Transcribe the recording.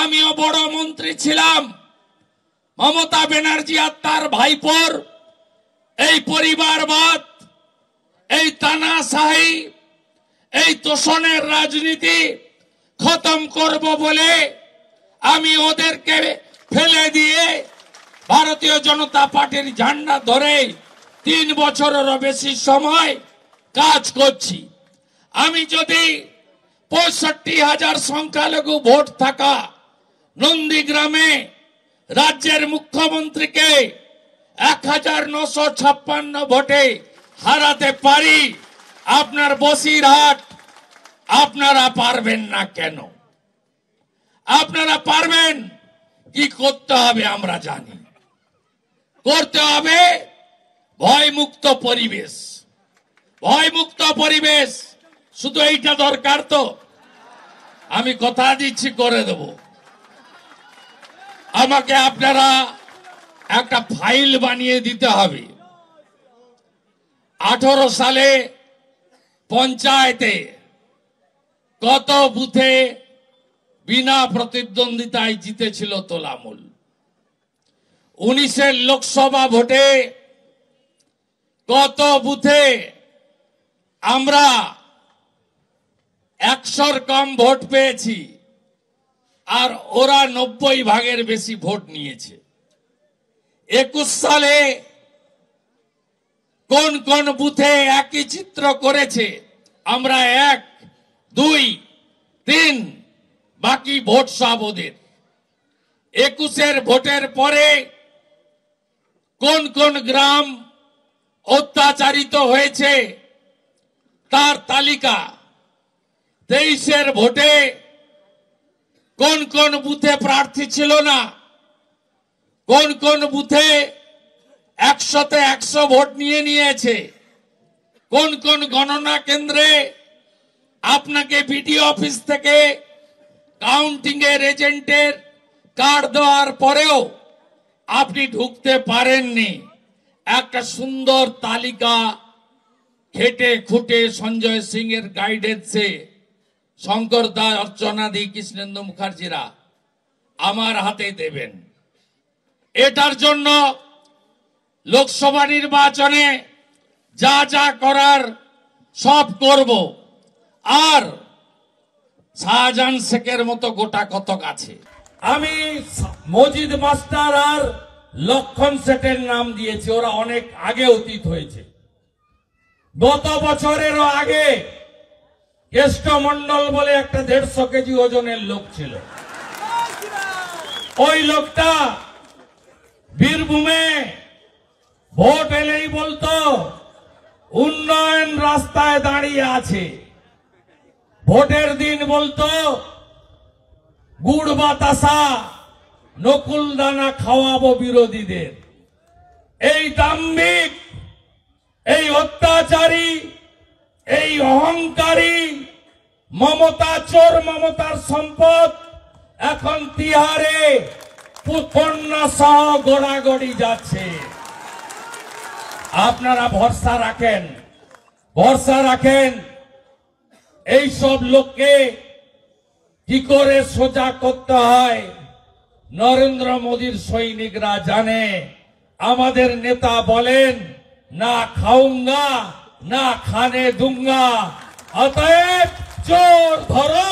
আমিও বড় মন্ত্রী ছিলাম। মমতা ব্যানার্জি আর তার ভাইপোর এই পরিবারবাদ, এই তানাশাহি, এই তোষণের রাজনীতি খতম করব বলে আমি ওদেরকে ফেলে দিয়ে ভারতীয় জনতা পার্টির ঝান্ডা ধরে 3 বছরেরও বেশি সময় কাজ করছি। আমি যদি 65,000 সংখ্যালঘু ভোট থাকা নন্দীগ্রামে রাজ্যের মুখ্যমন্ত্রীকে 1956 ভোটে হারাতে পারি, আপনার বসিরহাট আপনারা পারবেন না কেন? আপনারা পারবেন। কি করতে হবে আমরা জানি। করতে হবে ভয়মুক্ত পরিবেশ। ভয়মুক্ত পরিবেশ শুধু এইটা দরকার তো? আমি কথা দিচ্ছি করে দেব। আমাকে আপনারা একটা ফাইল বানিয়ে দিতে হবে। 18 সালে পঞ্চায়েতে কত বুথে বিনা প্রতিদ্বন্দ্বিতায় জিতেছিল তোলামূল। 19 লোকসভা ভোটে কত বুথে আমরা 100 কম ভোট পেয়েছি, আর ওরা 90 ভাগের বেশি ভোট নিয়েছে। 21 সালে কোন কোন বুথে একই চিত্র করেছে, আমরা 1, 2, 3, বাকি ভোট সব ওদের। 21-এর ভোটের পরে কোন কোন গ্রাম অত্যাচারিত হয়েছে তার তালিকা। 23-এর ভোটে কোন কোন বুথে প্রার্থী ছিল না, কোন কোন বুথে 100-তে 100 ভোট নিয়েছে, কোন কোন গণনা কেন্দ্রে আপনাকে বিডিও অফিস থেকে কাউন্টিং এর এজেন্টের কার্ড দেওয়ার পরেও আপনি ঢুকতে পারেননি। একটা সুন্দর তালিকা খেটে খুঁটে সঞ্জয় সিং এর গাইডেন্সে শঙ্কর দাস, অর্চনা দি, কৃষ্ণেন্দু মুখার্জিরা আমার হাতে দেবেন। এটার জন্য লোকসভা নির্বাচনে যা যা করার সব করব। আর শাহজাহান শেখের মতো গোটা কতক আছে। আমি মজিদ মাস্টার আর লক্ষণ শেঠের নাম দিয়েছি, ওরা অনেক আগে অতীত হয়েছে। গত বছরেরও আগে কেষ্ট মন্ডল বলে একটা 150 কেজি ওজনের লোক ছিল। ওই লোকটা বীরভূমে ভোট এলেই বলতো উন্নয়ন রাস্তায় দাঁড়িয়ে আছে। ভোটের দিন বলতো গুড় বাতাসা নকুল দানা খাওয়াবো বিরোধীদের। এই দাম্ভিক, এই অত্যাচারী, এই অহংকারী মমতা চোর, মমতার সম্পদ এখন তিহারে কন্যা সহ গোড়াগড়ি যাচ্ছে। আপনারা ভরসা রাখেন, ভরসা রাখেন। এই সব লোককে কি করে সোজা করতে হয় নরেন্দ্র মোদীর সৈনিকরা জানে। আমাদের নেতা বলেন না খাউঙ্গা না খানে দুঙ্গা, অতএব চোর ধরো